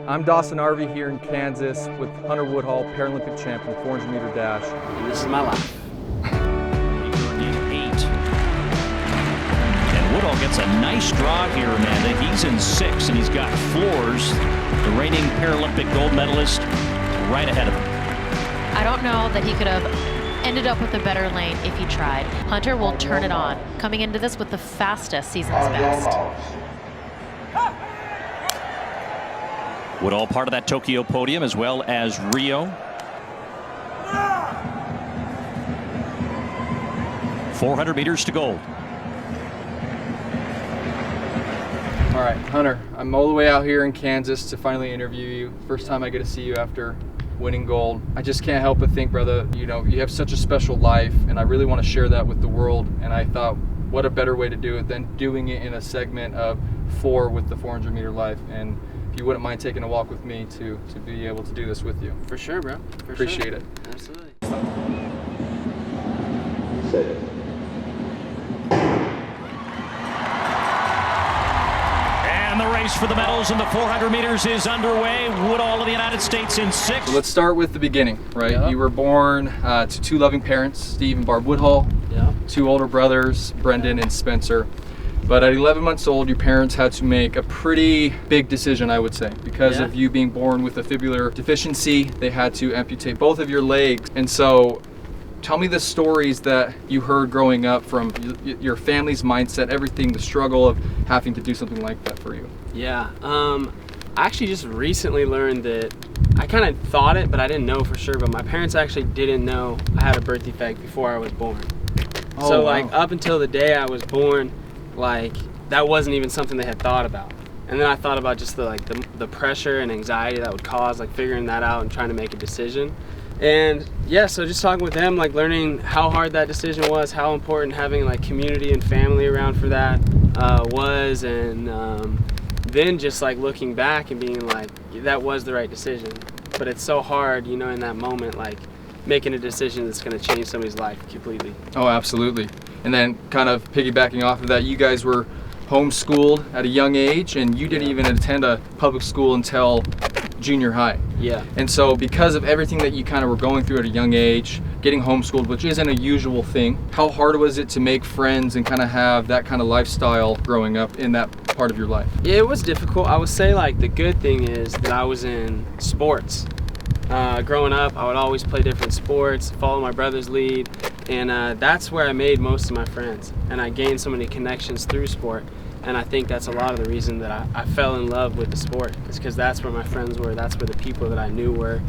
I'm Dawson Harvey here in Kansas with Hunter Woodhall, Paralympic champion, 400-meter dash. And this is my life. In 8. And Woodhall gets a nice draw here, Amanda. He's in 6, and he's got floors. The reigning Paralympic gold medalist right ahead of him. I don't know that he could have ended up with a better lane if he tried. Hunter will turn it on, coming into this with the fastest season's best. Woodhall part of that Tokyo podium as well as Rio. 400 meters to gold. All right, Hunter, I'm all the way out here in Kansas to finally interview you. First time I get to see you after winning gold. I just can't help but think, brother, you know, you have such a special life, and I really want to share that with the world. And I thought, what a better way to do it than doing it in a segment of 4 with the 400-meter life. And if you wouldn't mind taking a walk with me to be able to do this with you. For sure, bro. Appreciate it. Absolutely. And the race for the medals in the 400 meters is underway. Woodhall of the United States in 6. So let's start with the beginning, right? Yep. You were born to 2 loving parents, Steve and Barb Woodhall, Yeah. 2 older brothers, Brendan and Spencer. But at 11 months old, your parents had to make a pretty big decision, I would say. Because of you being born with a fibular deficiency, they had to amputate both of your legs. And so, tell me the stories that you heard growing up from your family's mindset, everything, the struggle of having to do something like that for you. Yeah. I actually just recently learned that I kind of thought it, but I didn't know for sure. But my parents actually didn't know I had a birth defect before I was born. Oh, So, wow. like, up until the day I was born, like, that wasn't even something they had thought about. And then I thought about just the pressure and anxiety that would cause, like, figuring that out and trying to make a decision. And yeah, so just talking with them, like, learning how hard that decision was, how important having, like, community and family around for that was, and then just, like, looking back and being like, that was the right decision. But it's so hard, you know, in that moment, like, making a decision that's going to change somebody's life completely. Oh, absolutely. And then kind of piggybacking off of that, you guys were homeschooled at a young age, and you didn't even attend a public school until junior high. Yeah. And so because of everything that you kind of were going through at a young age, getting homeschooled, which isn't a usual thing, how hard was it to make friends and kind of have that kind of lifestyle growing up in that part of your life? Yeah, it was difficult. I would say, like, the good thing is that I was in sports. Growing up, I would always play different sports, follow my brother's lead, and that's where I made most of my friends. And I gained so many connections through sport. And I think that's a lot of the reason that I fell in love with the sport, is because that's where my friends were, that's where the people that I knew were.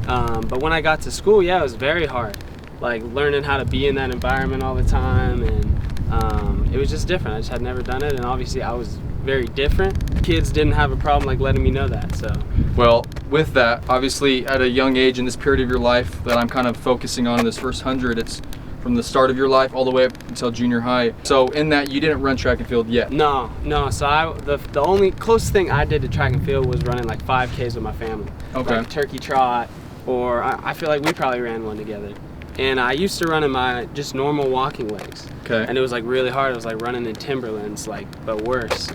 But when I got to school, yeah, it was very hard. Like, learning how to be in that environment all the time, and it was just different. I just had never done it, and obviously I was very different. Kids didn't have a problem, like, letting me know that, so. Well, with that, obviously at a young age in this period of your life that I'm kind of focusing on in this first 100, it's from the start of your life all the way up until junior high. So in that, you didn't run track and field yet? No. So the only closest thing I did to track and field was running like 5Ks with my family. Okay. Like turkey trot, or I feel like we probably ran one together. And I used to run in my just normal walking legs. Okay. And it was like really hard. It was like running in Timberlands, like, but worse.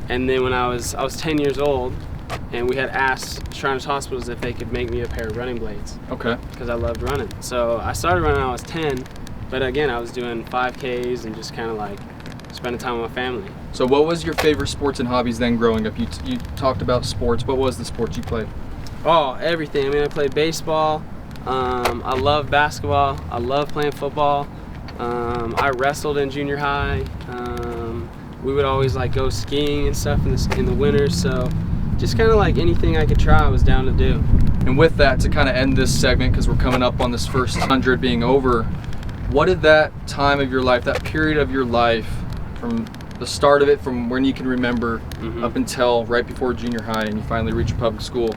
And then when I was 10 years old, and we had asked Shriners Hospitals if they could make me a pair of running blades. Okay. Because I loved running. So I started running when I was 10, but again, I was doing 5Ks and just kind of like spending time with my family. So what was your favorite sports and hobbies then growing up? You talked about sports. What was the sports you played? Oh, everything. I mean, I played baseball. I love basketball. I love playing football. I wrestled in junior high. We would always like go skiing and stuff in the winter. So just kind of like anything I could try, I was down to do. And with that, to kind of end this segment, because we're coming up on this first 100 being over, what did that time of your life, that period of your life, from the start of it, from when you can remember up until right before junior high and you finally reach public school,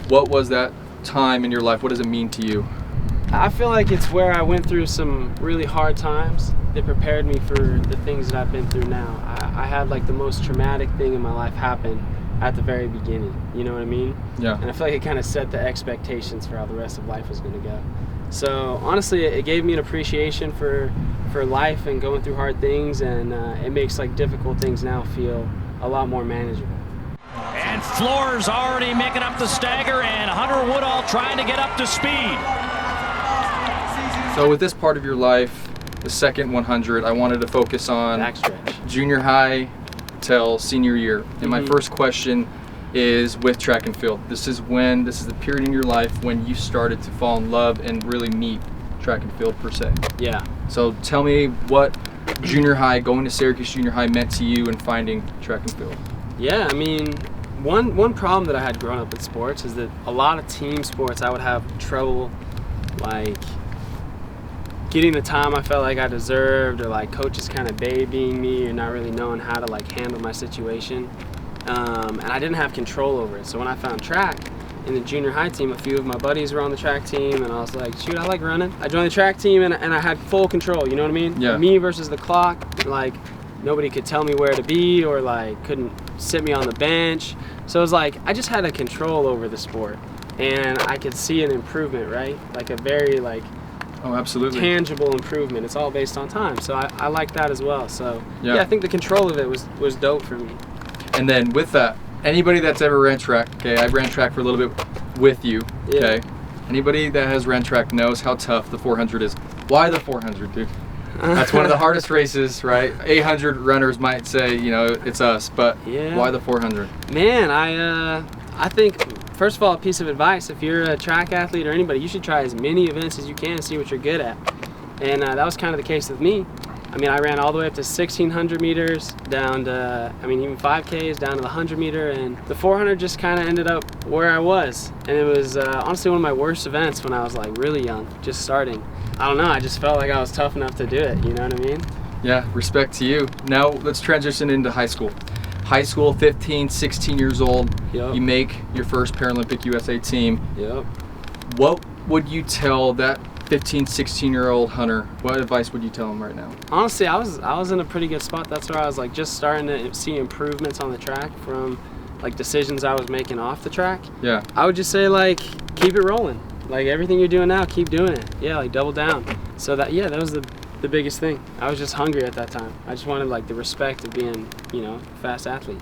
what was that time in your life? What does it mean to you? I feel like it's where I went through some really hard times that prepared me for the things that I've been through now. I had like the most traumatic thing in my life happen at the very beginning, you know what I mean? Yeah. And I feel like it kind of set the expectations for how the rest of life was going to go. So honestly, it gave me an appreciation for life and going through hard things, and it makes like difficult things now feel a lot more manageable. And And Floors already making up the stagger, and Hunter Woodhall trying to get up to speed. So with this part of your life, the second 100, I wanted to focus on Backstretch. junior high till senior year. And my first question is with track and field. This is the period in your life when you started to fall in love and really meet track and field per se. Yeah. So tell me what junior high, going to Syracuse Junior High meant to you in finding track and field. Yeah, I mean, one problem that I had growing up with sports is that a lot of team sports I would have trouble like getting the time I felt like I deserved, or like coaches kind of babying me and not really knowing how to like handle my situation. And I didn't have control over it. So when I found track in the junior high team, a few of my buddies were on the track team, and I was like, shoot, I like running. I joined the track team, and I had full control, you know what I mean? Yeah. Me versus the clock, like nobody could tell me where to be, or like couldn't sit me on the bench. So it was like, I just had a control over the sport, and I could see an improvement, right? Like a very like absolutely tangible improvement. It's all based on time. So I like that as well. So yeah, I think the control of it was dope for me. And then with that, anybody that's ever ran track, okay, I ran track for a little bit with you, okay? Anybody that has ran track knows how tough the 400 is. Why the 400, dude? That's one of the hardest races, right? 800 runners might say, you know, it's us, but why the 400? Man, I think, first of all, a piece of advice, if you're a track athlete or anybody, you should try as many events as you can and see what you're good at. And that was kind of the case with me. I mean, I ran all the way up to 1,600 meters, down to, I mean, even 5Ks, down to the 100 meter, and the 400 just kind of ended up where I was. And it was honestly one of my worst events when I was like really young, just starting. I don't know, I just felt like I was tough enough to do it, you know what I mean? Yeah, respect to you. Now let's transition into high school. High school, 15, 16 years old, you make your first Paralympic USA team. What would you tell that 15, 16-year-old Hunter? What advice would you tell him right now? Honestly, I was in a pretty good spot. That's where I was like just starting to see improvements on the track from like decisions I was making off the track. Yeah. I would just say like keep it rolling. Like everything you're doing now, keep doing it. Yeah, like double down. So that was the biggest thing. I was just hungry at that time. I just wanted like the respect of being, you know, a fast athlete.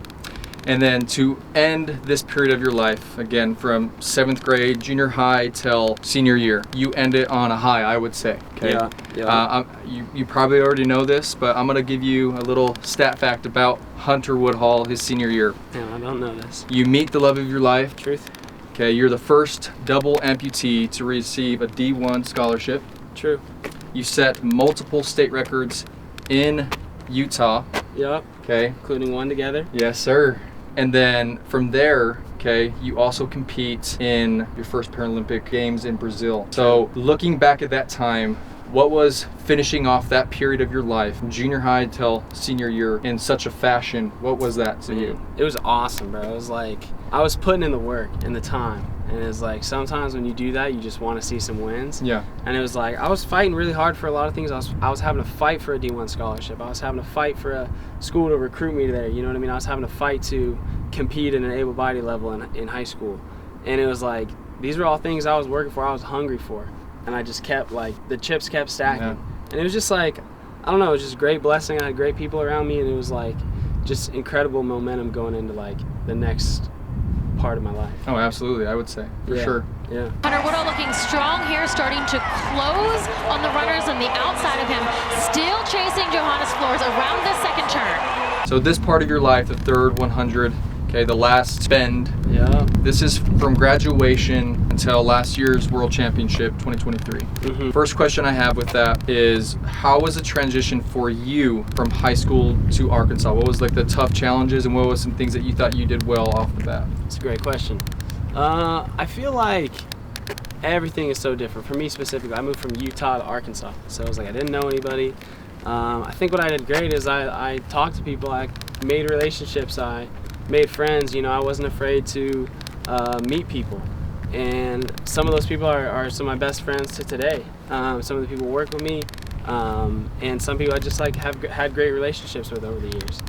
And then to end this period of your life, again, from 7th grade, junior high till senior year, you end it on a high, I would say. Okay. You probably already know this, but I'm gonna give you a little stat fact about Hunter Woodhall, his senior year. Yeah, I don't know this. You meet the love of your life. Truth. Okay, you're the first double amputee to receive a D1 scholarship. True. You set multiple state records in Utah. Yep. Okay. Including one together. Yes, sir. And then from there, okay, you also compete in your first Paralympic Games in Brazil. So looking back at that time, what was finishing off that period of your life, from junior high till senior year, in such a fashion? What was that to you? It was awesome, bro. It was like, I was putting in the work and the time. And it's like, sometimes when you do that, you just want to see some wins. Yeah. And it was like, I was fighting really hard for a lot of things. I was having to fight for a D1 scholarship. I was having to fight for a school to recruit me there. You know what I mean? I was having to fight to compete in an able-bodied level in high school. And it was like, these were all things I was working for, I was hungry for. And I just kept like, the chips kept stacking. Yeah. And it was just like, I don't know, it was just a great blessing. I had great people around me, and it was like, just incredible momentum going into like the next part of my life. Oh, absolutely, I would say, for sure. Yeah. Hunter Woodhall looking strong here, starting to close on the runners on the outside of him, still chasing Johannes Floors around the second turn. So this part of your life, the third 100, okay, the last bend. Yeah. This is from graduation until last year's World Championship, 2023. First question I have with that is, how was the transition for you from high school to Arkansas? What was like the tough challenges, and what was some things that you thought you did well off the bat? That's a great question. I feel like everything is so different. For me specifically, I moved from Utah to Arkansas. So it was like I didn't know anybody. I think what I did great is I talked to people, I made relationships, I made friends. You know, I wasn't afraid to meet people. And some of those people are some of my best friends to today. Some of the people work with me, and some people I just like have had great relationships with over the years.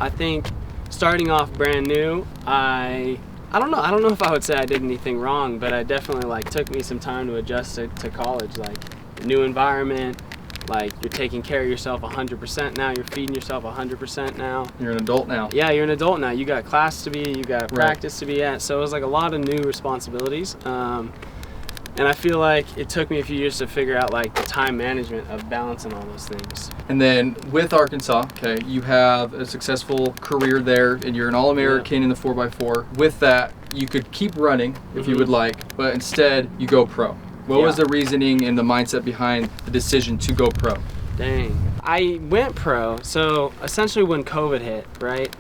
I think starting off brand new, I don't know if I would say I did anything wrong, but I definitely like took me some time to adjust to college, like new environment, Like, you're taking care of yourself 100% now. You're feeding yourself 100% now. You're an adult now. Yeah, you're an adult now. You got class to be, you got practice to be at. So it was like a lot of new responsibilities. And I feel like it took me a few years to figure out like the time management of balancing all those things. And then with Arkansas, okay, you have a successful career there, and you're an All-American in the 4x4. With that, you could keep running if you would like, but instead you go pro. What was the reasoning and the mindset behind the decision to go pro? Dang. I went pro, so essentially when COVID hit, right,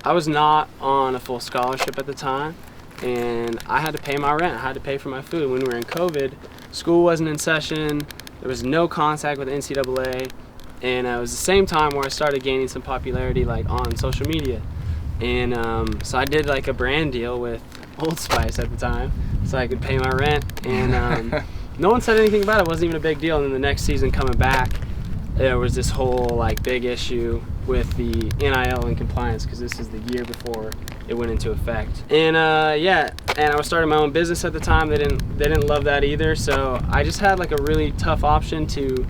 I was not on a full scholarship at the time, and I had to pay my rent. I had to pay for my food. When we were in COVID, school wasn't in session, there was no contact with NCAA, and it was the same time where I started gaining some popularity like on social media. And so I did like a brand deal with Old Spice at the time so I could pay my rent, and no one said anything about it. It wasn't even a big deal. And then the next season coming back, there was this whole like big issue with the NIL and compliance, because this is the year before it went into effect. And and I was starting my own business at the time. They didn't love that either. So I just had like a really tough option to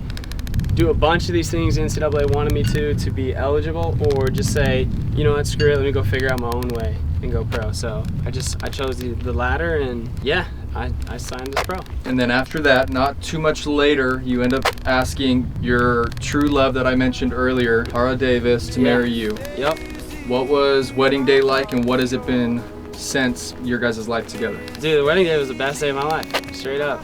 do a bunch of these things the NCAA wanted me to be eligible, or just say, you know what, screw it, let me go figure out my own way and go pro. So I chose the latter, and yeah, I signed as pro. And then after that, not too much later, you end up asking your true love that I mentioned earlier, Tara Davis, to marry you. Yep. What was wedding day like, and what has it been since your guys' life together? Dude, the wedding day was the best day of my life, straight up.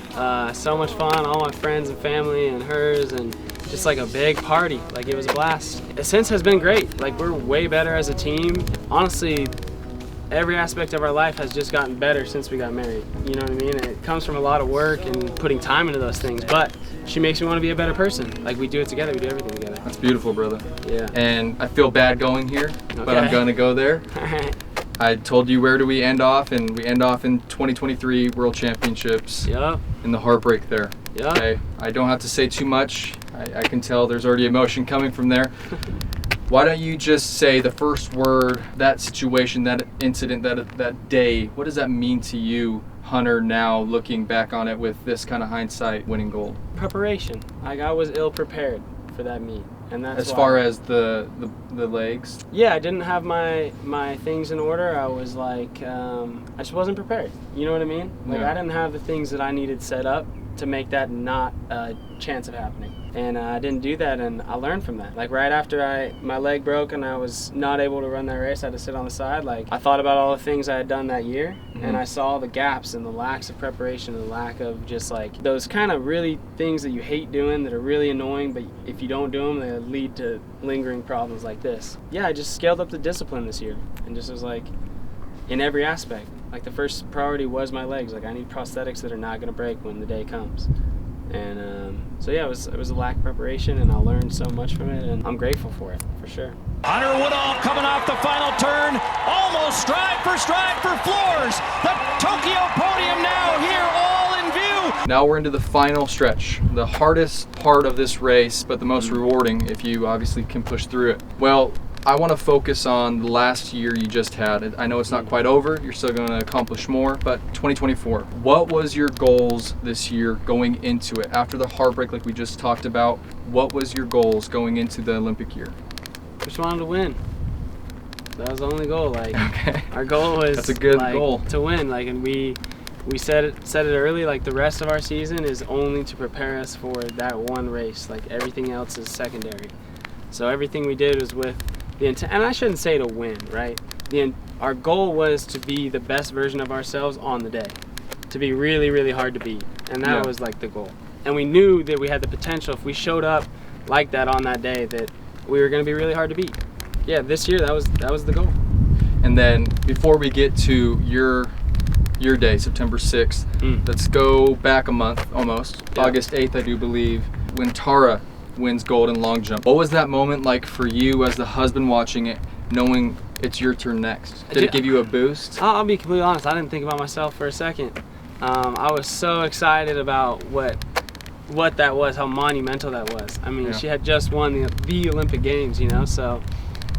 So much fun, all my friends and family and hers, and just like a big party. Like, it was a blast. Since has been great. Like, we're way better as a team. Honestly, every aspect of our life has just gotten better since we got married. You know what I mean? And it comes from a lot of work and putting time into those things, but she makes me want to be a better person. Like, we do it together, we do everything together. That's beautiful, brother. Yeah. And I feel bad going here, but I'm going to go there. I told you where do we end off, and we end off in 2023 World Championships. Yep. In the heartbreak there. Yep. Okay. I don't have to say too much. I can tell there's already emotion coming from there. Why don't you just say the first word, that situation, that incident, that day, what does that mean to you, Hunter, now looking back on it with this kind of hindsight, winning gold? Preparation. Like, I was ill prepared for that meet. And that's as far as the legs? Yeah, I didn't have my things in order. I was like, I just wasn't prepared. You know what I mean? Like, I didn't have the things that I needed set up to make that not a chance of happening. And I didn't do that, and I learned from that. Like, right after my leg broke and I was not able to run that race, I had to sit on the side. Like, I thought about all the things I had done that year, and I saw the gaps and the lacks of preparation and the lack of just like those kind of really things that you hate doing that are really annoying, but if you don't do them, they lead to lingering problems like this. Yeah, I just scaled up the discipline this year and just was like, in every aspect. Like, the first priority was my legs. Like, I need prosthetics that are not going to break when the day comes. And so yeah, it was a lack of preparation, and I learned so much from it, and I'm grateful for it, for sure. Hunter Woodhall coming off the final turn, almost stride for floors. The Tokyo podium now here, all in view. Now we're into the final stretch, the hardest part of this race, but the most rewarding if you obviously can push through it. Well, I want to focus on the last year you just had. I know it's not quite over, you're still going to accomplish more, but 2024, what was your goals this year going into it? After the heartbreak like we just talked about, what was your goals going into the Olympic year? Just wanted to win. That was the only goal. Like, our goal was that's a good goal. To win. Like, and we said it early, like, the rest of our season is only to prepare us for that one race. Like, everything else is secondary. So everything we did was with the intent, and I shouldn't say to win, right? Our goal was to be the best version of ourselves on the day, to be really, really hard to beat, and that was like the goal. And we knew that we had the potential, if we showed up like that on that day, that we were going to be really hard to beat. Yeah, this year that was the goal. And then before we get to your day, September 6th, let's go back a month almost, August 8th, I do believe, when Tara wins gold in long jump. What was that moment like for you as the husband watching it, knowing it's your turn next? Did it give you a boost? I'll be completely honest, I didn't think about myself for a second. I was so excited about what that was, how monumental that was. I mean, she had just won the Olympic Games, you know, so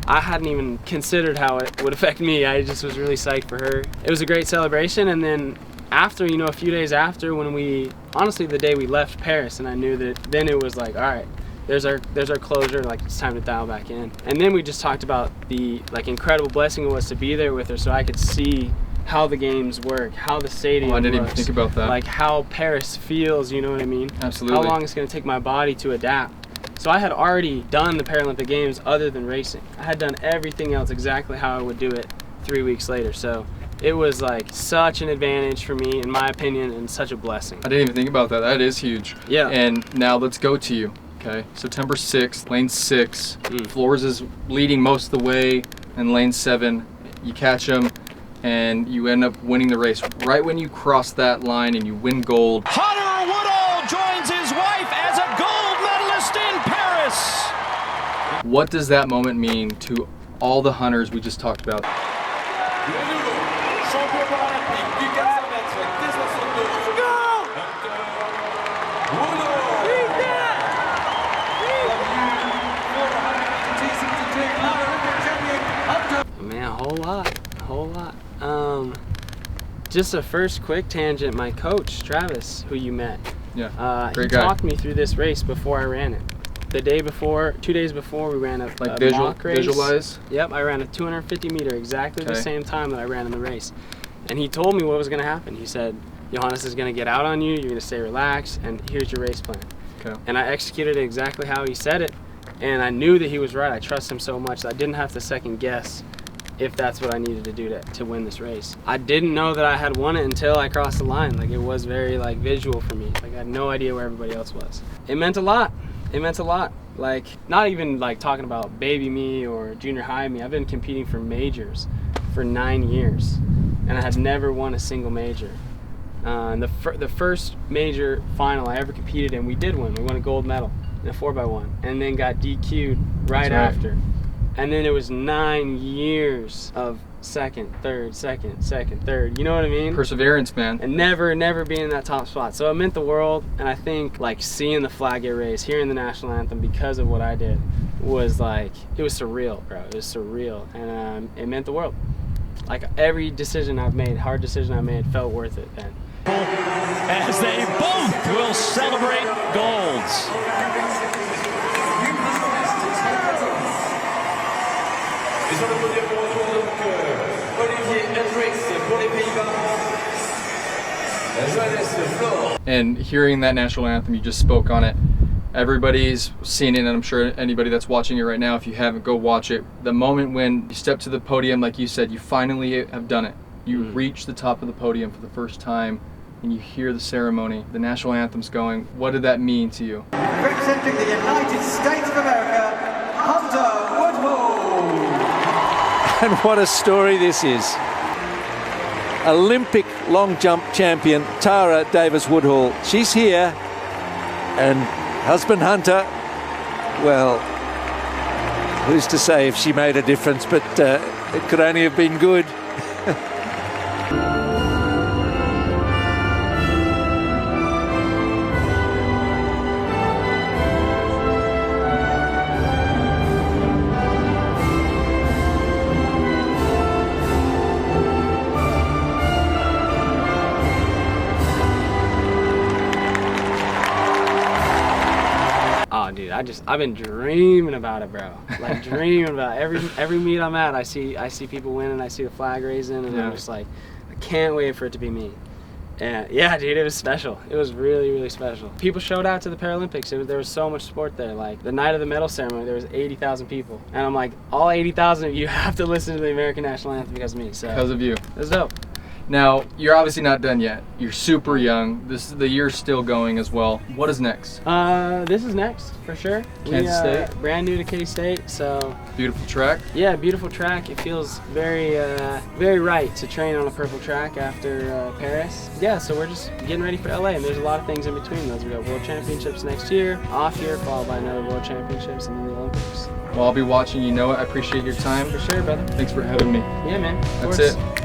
I hadn't even considered how it would affect me. I just was really psyched for her. It was a great celebration, and then after, you know, a few days after, when honestly the day we left Paris, and I knew that then it was like, all right, there's our closure, like it's time to dial back in. And then we just talked about the like incredible blessing it was to be there with her so I could see how the games work, how the stadium I didn't looks, even think about that. like how Paris feels, you know what I mean? Absolutely. How long it's going to take my body to adapt. So I had already done the Paralympic Games other than racing. I had done everything else exactly how I would do it 3 weeks later. So it was like such an advantage for me, in my opinion, and such a blessing. I didn't even think about that. That is huge. Yeah. And now let's go to you. Okay. September 6th, lane 6. Flores is leading most of the way in lane 7. You catch him and you end up winning the race. Right when you cross that line and you win gold. Hunter Woodhall joins his wife as a gold medalist in Paris. What does that moment mean to all the hunters we just talked about? Man, a whole lot. Just a first quick tangent, my coach, Travis, who you met, Yeah, he great guy. talked me through this race before I ran it. The day before, 2 days before, we ran a mock race. Visualize. Yep, I ran a 250 meter, exactly the same time that I ran in the race. And he told me what was gonna happen. He said, Johannes is gonna get out on you, you're gonna stay relaxed, and here's your race plan. Okay. And I executed it exactly how he said it, and I knew that he was right. I trust him so much that I didn't have to second guess if that's what I needed to do to win this race. I didn't know that I had won it until I crossed the line. Like, it was very like visual for me. Like, I had no idea where everybody else was. It meant a lot. It meant a lot. Like, not even like talking about baby me or junior high me. I've been competing for majors for 9 years, and I had never won a single major. And the first major final I ever competed in, we did win. We won a gold medal in a 4x1, and then got DQ'd right after. And then it was 9 years of second, third. You know what I mean? Perseverance, man. And never being in that top spot. So it meant the world. And I think like seeing the flag get raised, hearing the national anthem because of what I did was like, it was surreal, bro. It was surreal. And it meant the world. Like every decision I've made, hard decision I made, felt worth it then. As they both will celebrate golds. And hearing that national anthem, you just spoke on it. Everybody's seen it, and I'm sure anybody that's watching it right now, if you haven't, go watch it. The moment when you step to the podium, like you said, you finally have done it. You reach the top of the podium for the first time, and you hear the ceremony. The national anthem's going. What did that mean to you? Representing the United States of America, Hunter Woodhall. And what a story this is. Olympic long jump champion Tara Davis Woodhall. She's here, and husband Hunter, well, who's to say if she made a difference, but it could only have been good. Oh, dude, I've been dreaming about it, bro. Like dreaming about it. Every meet I'm at, I see people winning, I see the flag raising, and I'm just like, I can't wait for it to be me. And yeah, dude, it was special. It was really, really special. People showed out to the Paralympics. There was so much sport there. Like the night of the medal ceremony, there was 80,000 people, and I'm like, all 80,000 of you have to listen to the American national anthem because of me. So Because of you. it was dope. Now, you're obviously not done yet. You're super young. The year's still going as well. What is next? This is next for sure. Kansas State? Brand new to K-State, so Beautiful track. yeah, beautiful track. It feels very, very right to train on a purple track after Paris. Yeah, so we're just getting ready for LA, and there's a lot of things in between those. We got World Championships next year, off year, followed by another World Championships, and then the Olympics. Well, I'll be watching. You know it. I appreciate your time. For sure, brother. Thanks for having me. Yeah, man. Of That's course. it.